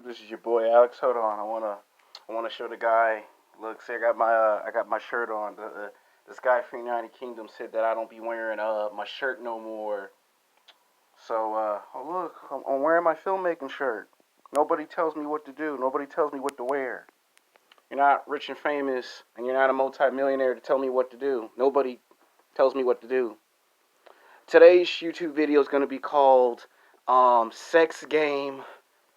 This is your boy Alex. Hold on, I wanna show the guy. Look, see, I got my shirt on. This guy from United Kingdom said that I don't be wearing my shirt no more. So oh look, I'm wearing my filmmaking shirt. Nobody tells me what to do. Nobody tells me what to wear. You're not rich and famous, and you're not a multi-millionaire to tell me what to do. Nobody tells me what to do. Today's YouTube video is gonna be called "Sex Game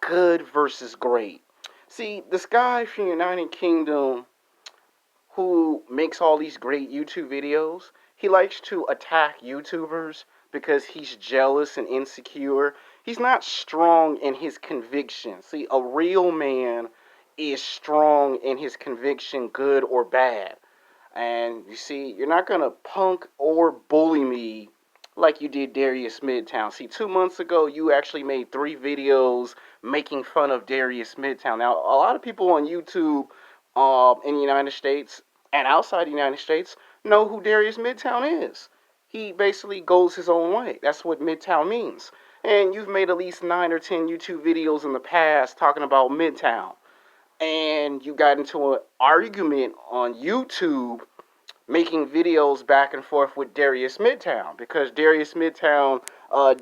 Good versus Great." See, this guy from United Kingdom who makes all these great YouTube videos, he likes to attack YouTubers because he's jealous and insecure. He's not strong in his conviction. See, a real man is strong in his conviction, good or bad. And you see, you're not going to punk or bully me like you did Darius Midtown. See, 2 months ago, you actually made 3 videos making fun of Darius Midtown. Now, a lot of people on YouTube in the United States and outside the United States know who Darius Midtown is. He basically goes his own way. That's what Midtown means. And you've made at least 9 or 10 YouTube videos in the past talking about Midtown. And you got into an argument on YouTube making videos back and forth with Darius Midtown because Darius Midtown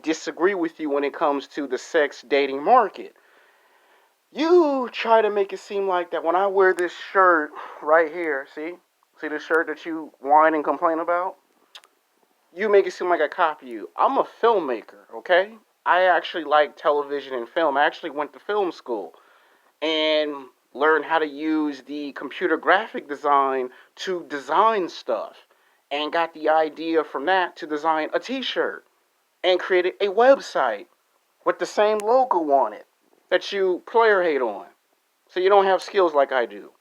disagree with you when it comes to the sex dating market. You try to make it seem like that when I wear this shirt right here, see the shirt that you whine and complain about? You make it seem like I copy you. I'm a filmmaker, okay? I actually like television and film. I actually went to film school and learned how to use the computer graphic design to design stuff and got the idea from that to design a t-shirt and created a website with the same logo on it that you player hate on. So you don't have skills like I do.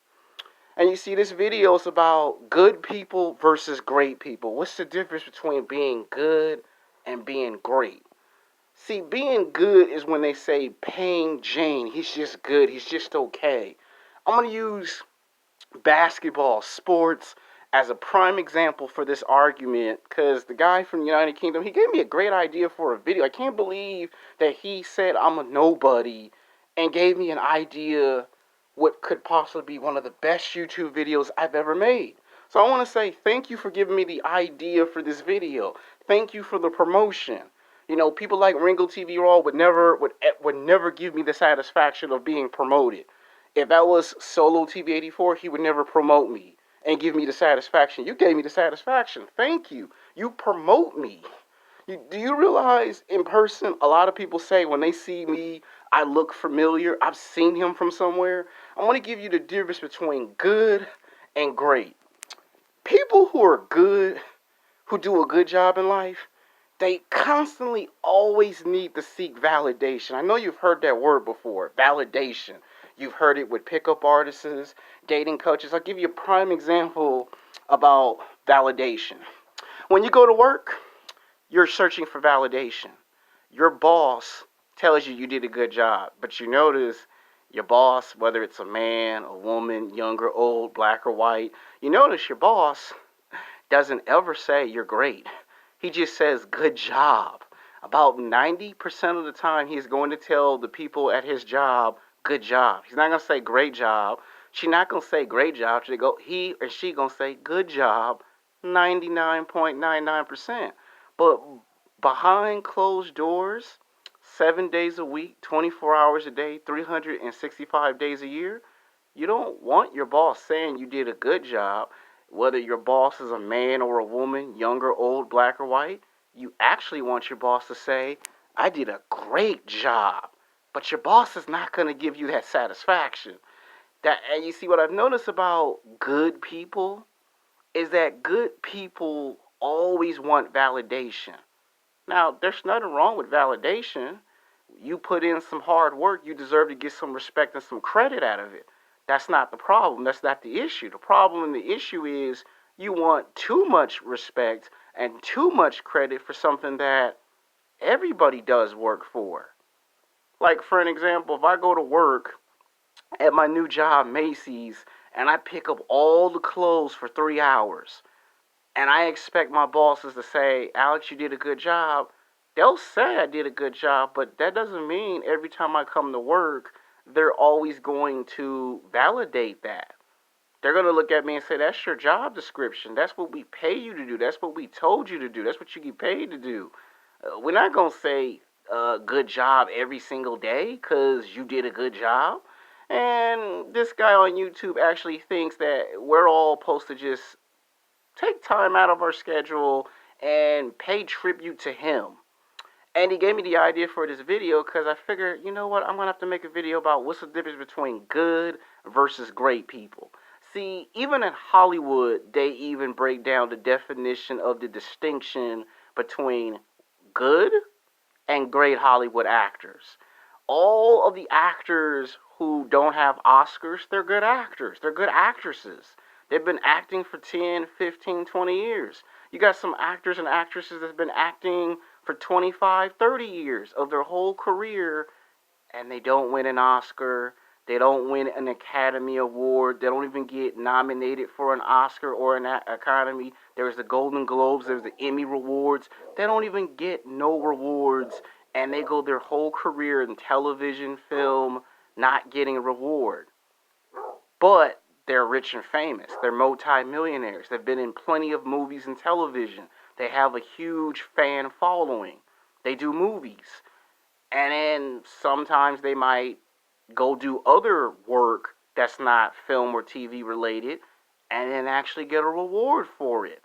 And you see, this video is about good people versus great people. What's the difference between being good and being great? See, being good is when they say paying Jane, he's just good, he's just okay. I'm going to use basketball, sports, as a prime example for this argument because the guy from the United Kingdom, he gave me a great idea for a video. I can't believe that he said I'm a nobody and gave me an idea what could possibly be one of the best YouTube videos I've ever made. So I want to say thank you for giving me the idea for this video. Thank you for the promotion. You know, people like Ringo TV Raw would never give me the satisfaction of being promoted. If that was Solo TV 84, he would never promote me and give me the satisfaction. You gave me the satisfaction. Thank you. You promote me. Do you realize in person, a lot of people say when they see me, I look familiar. I've seen him from somewhere. I want to give you the difference between good and great. People who are good, who do a good job in life, they constantly always need to seek validation. I know you've heard that word before, validation. You've heard it with pickup artists, dating coaches. I'll give you a prime example about validation. When you go to work, you're searching for validation. Your boss tells you you did a good job, but you notice your boss, whether it's a man, a woman, young or old, black or white, you notice your boss doesn't ever say you're great. He just says good job. About 90% of the time, he's going to tell the people at his job, good job. He's not going to say great job. She's not going to say great job. He or she going to say good job 99.99%. But behind closed doors, 7 days a week, 24 hours a day, 365 days a year, you don't want your boss saying you did a good job. Whether your boss is a man or a woman, young or old, black or white, you actually want your boss to say, I did a great job. But your boss is not going to give you that satisfaction. And you see what I've noticed about good people is that good people always want validation. Now, there's nothing wrong with validation. You put in some hard work, you deserve to get some respect and some credit out of it. That's not the problem. That's not the issue. The problem and the issue is you want too much respect and too much credit for something that everybody does work for. Like, for an example, if I go to work at my new job, Macy's, and I pick up all the clothes for 3 hours, and I expect my bosses to say, Alex, you did a good job, they'll say I did a good job, but that doesn't mean every time I come to work, they're always going to validate that. They're going to look at me and say, that's your job description. That's what we pay you to do. That's what we told you to do. That's what you get paid to do. We're not going to say good job every single day because you did a good job. And this guy on YouTube actually thinks that we're all supposed to just take time out of our schedule and pay tribute to him. And he gave me the idea for this video because I figured, you know what, I'm going to have to make a video about what's the difference between good versus great people. See, even in Hollywood, they even break down the definition of the distinction between good and great Hollywood actors. All of the actors who don't have Oscars, they're good actors. They're good actresses. They've been acting for 10, 15, 20 years. You got some actors and actresses that's been acting for 25, 30 years of their whole career, and they don't win an Oscar. They don't win an Academy Award. They don't even get nominated for an Oscar or an Academy. There's the Golden Globes. There's the Emmy Awards. They don't even get no rewards, and they go their whole career in television, film, not getting a reward. But they're rich and famous. They're multi-millionaires. They've been in plenty of movies and television. They have a huge fan following. They do movies. And then sometimes they might go do other work that's not film or TV related and then actually get a reward for it.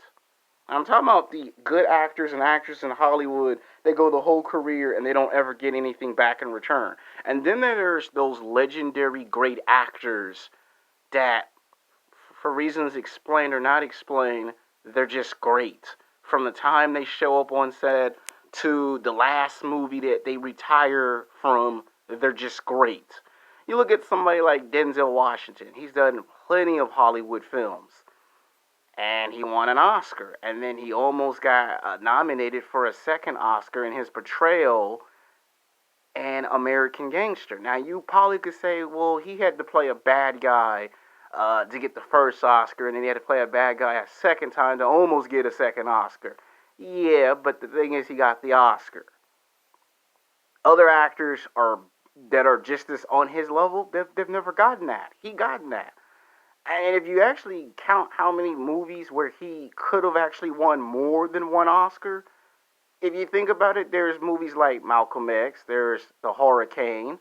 I'm talking about the good actors and actresses in Hollywood. They go the whole career and they don't ever get anything back in return. And then there's those legendary great actors that, for reasons explained or not explained, they're just great. From the time they show up on set to the last movie that they retire from, they're just great. You look at somebody like Denzel Washington. He's done plenty of Hollywood films. And he won an Oscar. And then he almost got nominated for a second Oscar in his portrayal in American Gangster. Now, you probably could say, well, he had to play a bad guy to get the first Oscar, and then he had to play a bad guy a second time to almost get a second Oscar. Yeah, but the thing is, he got the Oscar. Other actors that are just as on his level, they've never gotten that. He gotten that. And if you actually count how many movies where he could have actually won more than one Oscar, if you think about it, there's movies like Malcolm X, there's The Hurricane.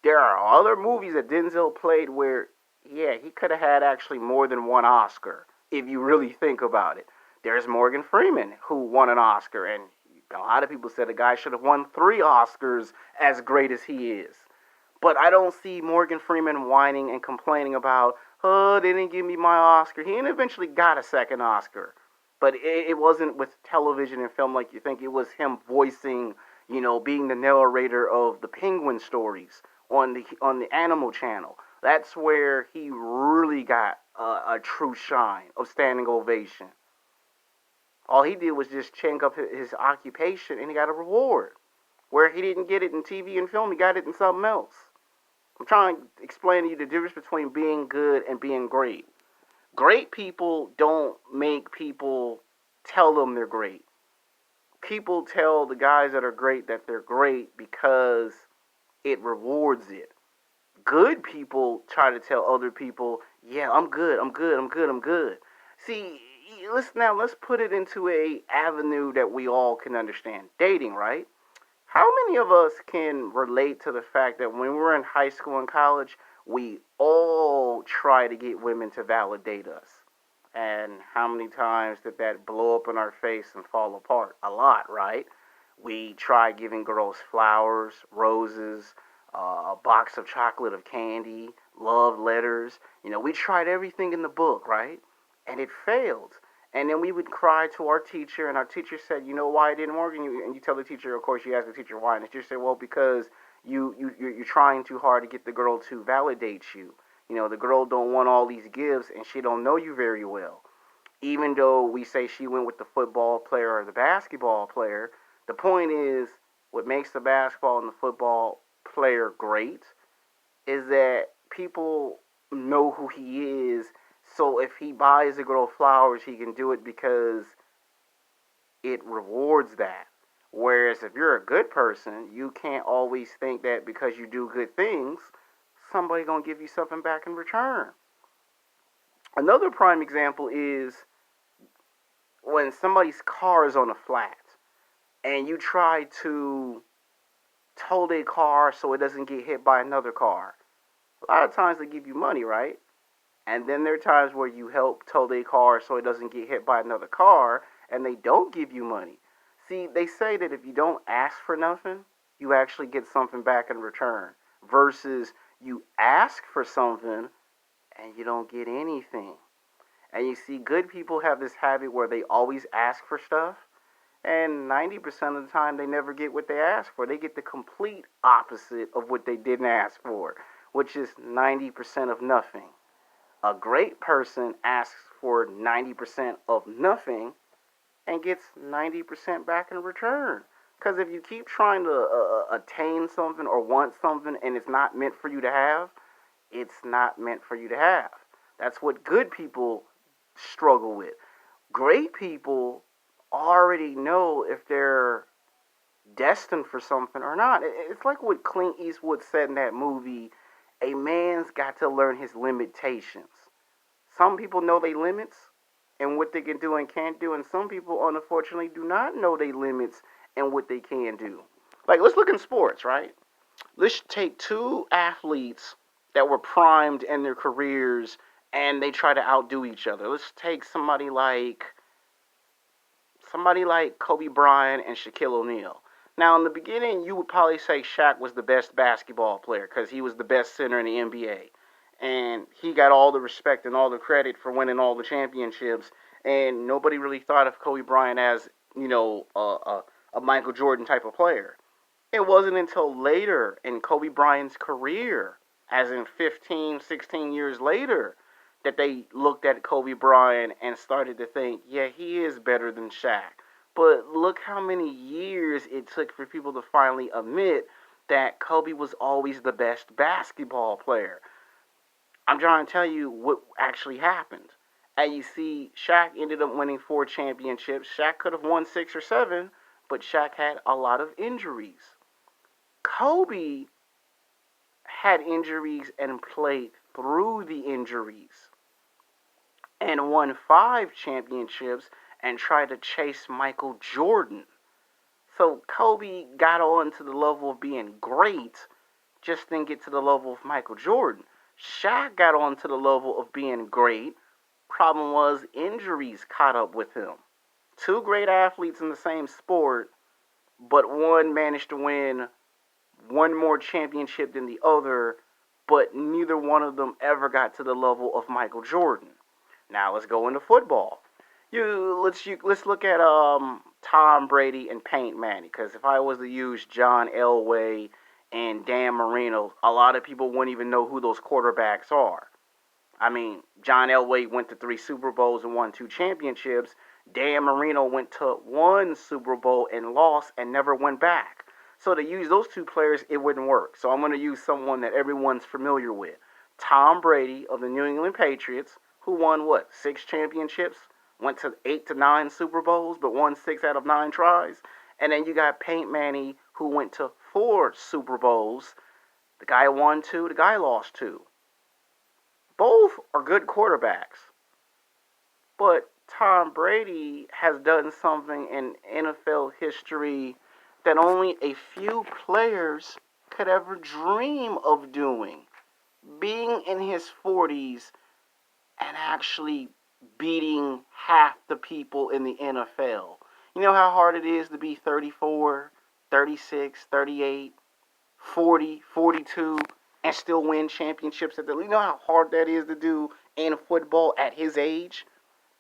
There are other movies that Denzel played where, yeah, he could have had actually more than one Oscar, if you really think about it. There's Morgan Freeman, who won an Oscar, and a lot of people said the guy should have won 3 Oscars as great as he is. But I don't see Morgan Freeman whining and complaining about, oh, they didn't give me my Oscar. He eventually got a second Oscar. But it wasn't with television and film like you think. It was him voicing, being the narrator of the Penguin stories on the Animal Channel. That's where he really got a true shine of standing ovation. All he did was just change up his occupation, and he got a reward. Where he didn't get it in TV and film, he got it in something else. I'm trying to explain to you the difference between being good and being great. Great people don't make people tell them they're great. People tell the guys that are great that they're great because it rewards it. Good people try to tell other people, yeah, I'm good, I'm good, I'm good, I'm good. See, let's put it into a avenue that we all can understand. Dating, right? How many of us can relate to the fact that when we were in high school and college, we all try to get women to validate us? And how many times did that blow up in our face and fall apart? A lot, right? We tried giving girls flowers, roses, a box of chocolate of candy, love letters. We tried everything in the book, right? And it failed. And then we would cry to our teacher, and our teacher said, you know why it didn't work? And you tell the teacher, of course, you ask the teacher why. And the teacher said, well, because you're trying too hard to get the girl to validate you. The girl don't want all these gifts, and she don't know you very well. Even though we say she went with the football player or the basketball player, the point is, what makes the basketball and the football player great is that people know who he is. So if he buys a girl flowers, he can do it because it rewards that. Whereas if you're a good person, you can't always think that because you do good things, somebody going to give you something back in return. Another prime example is when somebody's car is on a flat and you try to tow their car so it doesn't get hit by another car. A lot of times they give you money, right? And then there are times where you help tow their car so it doesn't get hit by another car and they don't give you money. See, they say that if you don't ask for nothing, you actually get something back in return. Versus you ask for something and you don't get anything. And you see, good people have this habit where they always ask for stuff. And 90% of the time, they never get what they ask for. They get the complete opposite of what they didn't ask for, which is 90% of nothing. A great person asks for 90% of nothing and gets 90% back in return. Because if you keep trying to attain something or want something and it's not meant for you to have, it's not meant for you to have. That's what good people struggle with. Great people already know if they're destined for something or not. It's like what Clint Eastwood said in that movie, a man's got to learn his limitations. Some people know their limits and what they can do and can't do, and some people unfortunately do not know their limits and what they can do. Like, let's look in sports, right? Let's take two athletes that were primed in their careers and they try to outdo each other. Let's take somebody like Kobe Bryant and Shaquille O'Neal. Now, in the beginning, you would probably say Shaq was the best basketball player because he was the best center in the NBA. And he got all the respect and all the credit for winning all the championships. And nobody really thought of Kobe Bryant as, a Michael Jordan type of player. It wasn't until later in Kobe Bryant's career, as in 15, 16 years later, that they looked at Kobe Bryant and started to think, yeah, he is better than Shaq. But look how many years it took for people to finally admit that Kobe was always the best basketball player. I'm trying to tell you what actually happened. And you see, Shaq ended up winning 4 championships. Shaq could have won 6 or 7, but Shaq had a lot of injuries. Kobe had injuries and played through the injuries and won 5 championships and tried to chase Michael Jordan. So Kobe got on to the level of being great, just didn't get to the level of Michael Jordan. Shaq got on to the level of being great. Problem was injuries caught up with him. 2 great athletes in the same sport, but one managed to win one more championship than the other, but neither one of them ever got to the level of Michael Jordan. Now let's go into football. Let's look at Tom Brady and Peyton Manning, because if I was to use John Elway and Dan Marino, a lot of people wouldn't even know who those quarterbacks are. I mean, John Elway went to 3 Super Bowls and won 2 championships. Dan Marino went to 1 Super Bowl and lost and never went back. So to use those 2 players, it wouldn't work. So I'm going to use someone that everyone's familiar with. Tom Brady of the New England Patriots, who won 6 championships? Went to 8 to 9 Super Bowls, but won 6 out of 9 tries. And then you got Peyton Manning, who went to 4 Super Bowls. The guy won 2, the guy lost 2. Both are good quarterbacks. But Tom Brady has done something in NFL history that only a few players could ever dream of doing. Being in his 40s and actually beating half the people in the NFL. You know how hard it is to be 34, 36, 38, 40, 42, and still win championships at the league? You know how hard that is to do in football at his age?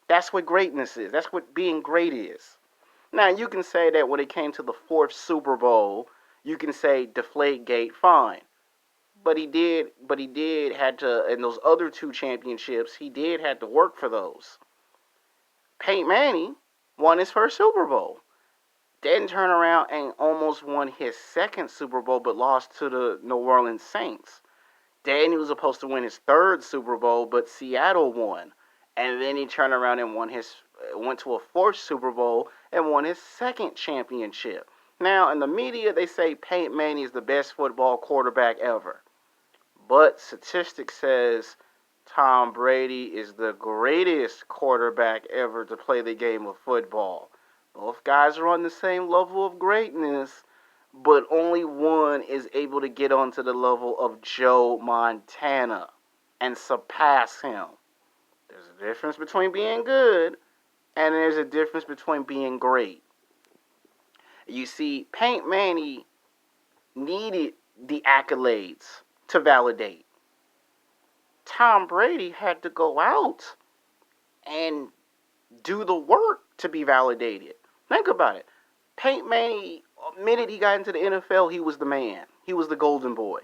That's what greatness is. That's what being great is. Now, you can say that when it came to the 4th Super Bowl, you can say Deflategate, fine. But he did had to, in those other 2 championships, he did had to work for those. Peyton Manning won his 1st Super Bowl. Then turned around and almost won his 2nd Super Bowl, but lost to the New Orleans Saints. Then he was supposed to win his 3rd Super Bowl, but Seattle won. And then he turned around and went to a 4th Super Bowl and won his 2nd championship. Now, in the media, they say Peyton Manning is the best football quarterback ever. But statistics says Tom Brady is the greatest quarterback ever to play the game of football. Both guys are on the same level of greatness, but only one is able to get onto the level of Joe Montana and surpass him. There's a difference between being good and there's a difference between being great. You see, Peyton Manning needed the accolades to validate. Tom Brady had to go out and do the work to be validated. Think about it. Peyton Manning, the minute he got into the NFL, he was the man. He was the golden boy.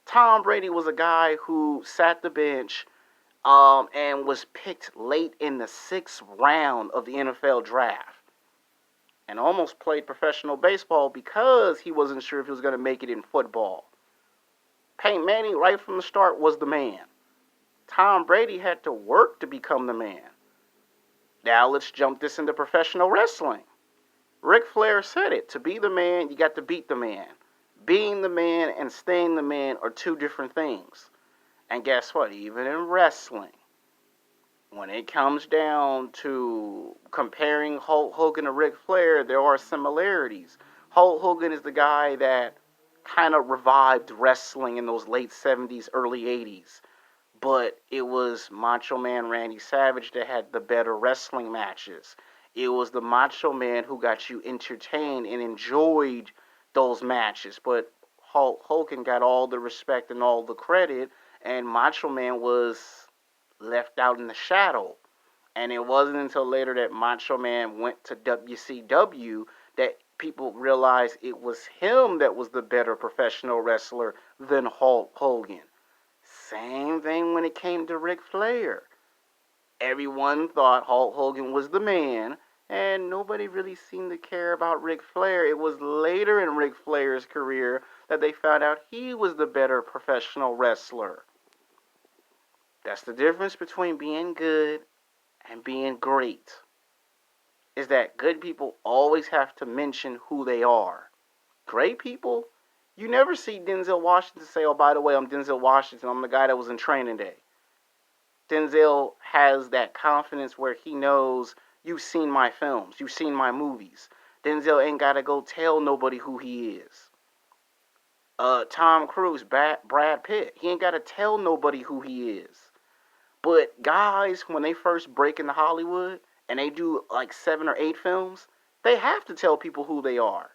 Tom Brady was a guy who sat the bench and was picked late in the 6th round of the NFL draft and almost played professional baseball because he wasn't sure if he was going to make it in football. Peyton Manning, right from the start, was the man. Tom Brady had to work to become the man. Now let's jump this into professional wrestling. Ric Flair said it. To be the man, you got to beat the man. Being the man and staying the man are two different things. And guess what? Even in wrestling, when it comes down to comparing Hulk Hogan to Ric Flair, there are similarities. Hulk Hogan is the guy that kind of revived wrestling in those late 70s, early 80s. But it was Macho Man Randy Savage that had the better wrestling matches. It was the Macho Man who got you entertained and enjoyed those matches. But Hulk Hogan got all the respect and all the credit, and Macho Man was left out in the shadow. And it wasn't until later that Macho Man went to WCW that people realized it was him that was the better professional wrestler than Hulk Hogan. Same thing when it came to Ric Flair. Everyone thought Hulk Hogan was the man, and nobody really seemed to care about Ric Flair. It was later in Ric Flair's career that they found out he was the better professional wrestler. That's the difference between being good and being great. Is that good people always have to mention who they are. Great people, you never see Denzel Washington say, oh, by the way, I'm Denzel Washington. I'm the guy that was in Training Day. Denzel has that confidence where he knows you've seen my films, you've seen my movies. Denzel ain't got to go tell nobody who he is. Tom Cruise, Brad Pitt, he ain't got to tell nobody who he is. But guys, when they first break into Hollywood and they do like 7 or 8 films, they have to tell people who they are.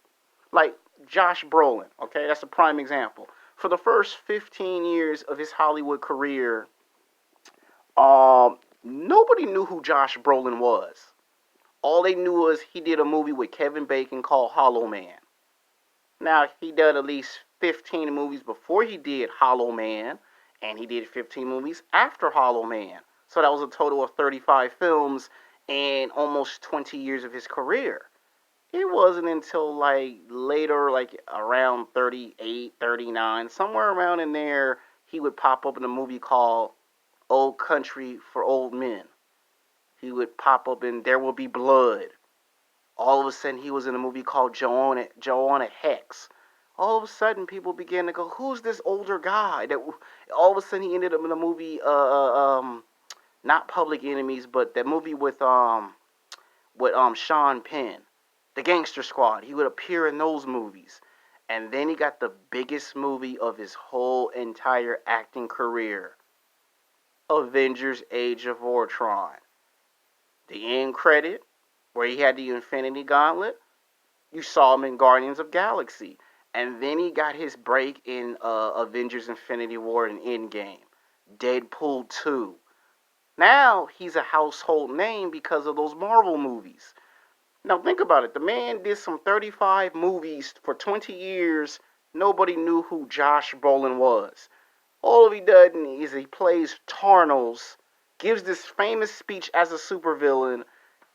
Like Josh Brolin, okay, that's a prime example. For the first 15 years of his Hollywood career, nobody knew who Josh Brolin was. All they knew was he did a movie with Kevin Bacon called Hollow Man. Now, he did at least 15 movies before he did Hollow Man, and he did 15 movies after Hollow Man. So that was a total of 35 films in almost 20 years of his career. It wasn't until like later, like around 38, 39, somewhere around in there, he would pop up in a movie called Old Country for Old Men. He would pop up in There Will Be Blood. All of a sudden, he was in a movie called Joanna Hex. All of a sudden, people began to go, who's this older guy? That all of a sudden, he ended up in a movie, not Public Enemies, but that movie with Sean Penn, The Gangster Squad. He would appear in those movies. And then he got the biggest movie of his whole entire acting career, Avengers Age of Ultron. The end credit, where he had the Infinity Gauntlet, you saw him in Guardians of Galaxy. And then he got his break in Avengers Infinity War and Endgame. Deadpool 2. Now he's a household name because of those Marvel movies. Now think about it. The man did some 35 movies for 20 years. Nobody knew who Josh Brolin was. All he does is he plays Tarnos, gives this famous speech as a supervillain,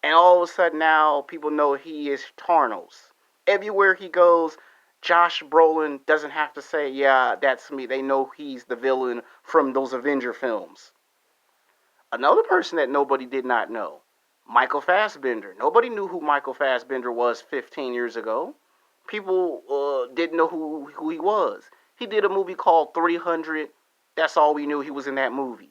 and all of a sudden now people know he is Tarnos. Everywhere he goes, Josh Brolin doesn't have to say, yeah, that's me. They know he's the villain from those Avenger films. Another person that nobody did not know, Michael Fassbender. Nobody knew who Michael Fassbender was 15 years ago. People didn't know who he was. He did a movie called 300 That's all we knew. He was in that movie.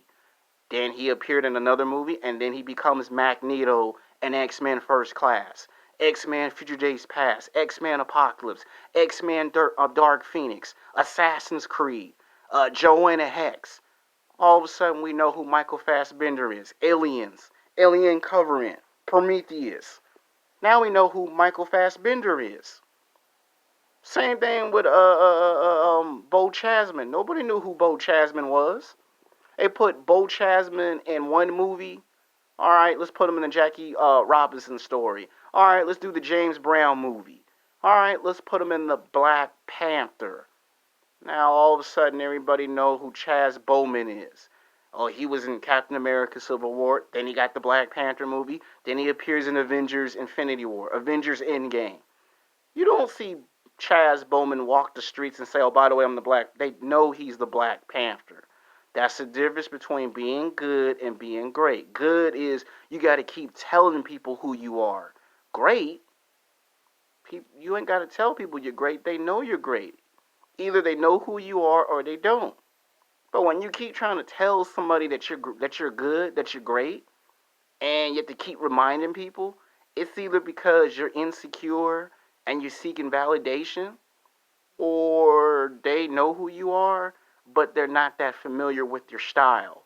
Then he appeared in another movie, and then he becomes Magneto in X-Men First Class, X-Men Future Days Past, X-Men Apocalypse, X-Men Dark Phoenix, Assassin's Creed, Joanna Hex. All of a sudden, we know who Michael Fassbender is. Aliens, Alien Covenant, Prometheus. Now we know who Michael Fassbender is. Same thing with Bo Chasman. Nobody knew who Bo Chasman was. They put Bo Chasman in one movie. All right, let's put him in the Jackie Robinson story. All right, let's do the James Brown movie. All right, let's put him in the Black Panther. Now all of a sudden everybody know who Chaz Bowman is. Oh, he was in Captain America Civil War. Then he got the Black Panther movie. Then he appears in Avengers Infinity War, Avengers Endgame. You don't see Chaz Bowman walk the streets and say, oh, by the way, I'm the Black. They know he's the Black Panther. That's the difference between being good and being great. Good is you got to keep telling people who you are. Great, you ain't got to tell people you're great. They know you're great. Either they know who you are or they don't. But when you keep trying to tell somebody that you're good, that you're great, and you have to keep reminding people, it's either because you're insecure and you're seeking validation, or they know who you are, but they're not that familiar with your style.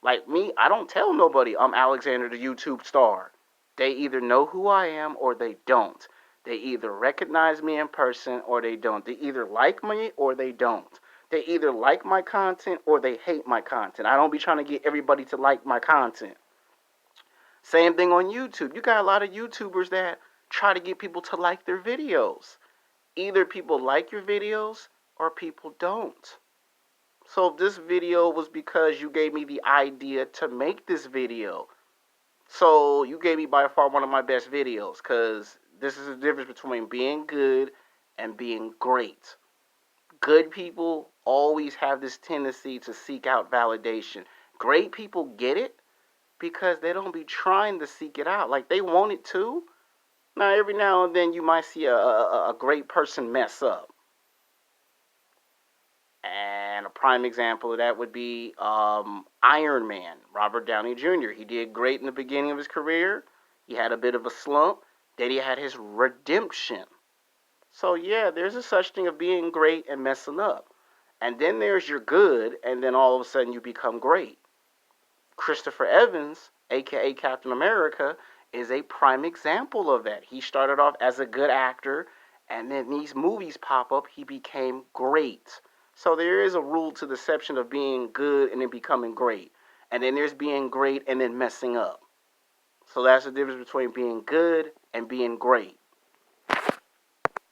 Like me, I don't tell nobody I'm Alexander the YouTube star. They either know who I am or they don't. They either recognize me in person or they don't. They either like me or they don't. They either like my content or they hate my content. I don't be trying to get everybody to like my content. Same thing on YouTube. You got a lot of YouTubers that try to get people to like their videos. Either people like your videos or people don't. So this video was because you gave me the idea to make this video. So you gave me by far one of my best videos, because this is the difference between being good and being great. Good people always have this tendency to seek out validation. Great people get it because they don't be trying to seek it out. Like, they want it too. Now, every now and then you might see a great person mess up. And a prime example of that would be Iron Man, Robert Downey Jr. He did great in the beginning of his career. He had a bit of a slump. Then he had his redemption. So yeah, there's a such thing of being great and messing up. And then there's your good, and then all of a sudden you become great. Christopher Evans, aka Captain America, is a prime example of that. He started off as a good actor, and then these movies pop up, he became great. So there is a rule to deception of being good and then becoming great. And then there's being great and then messing up. So that's the difference between being good and being great.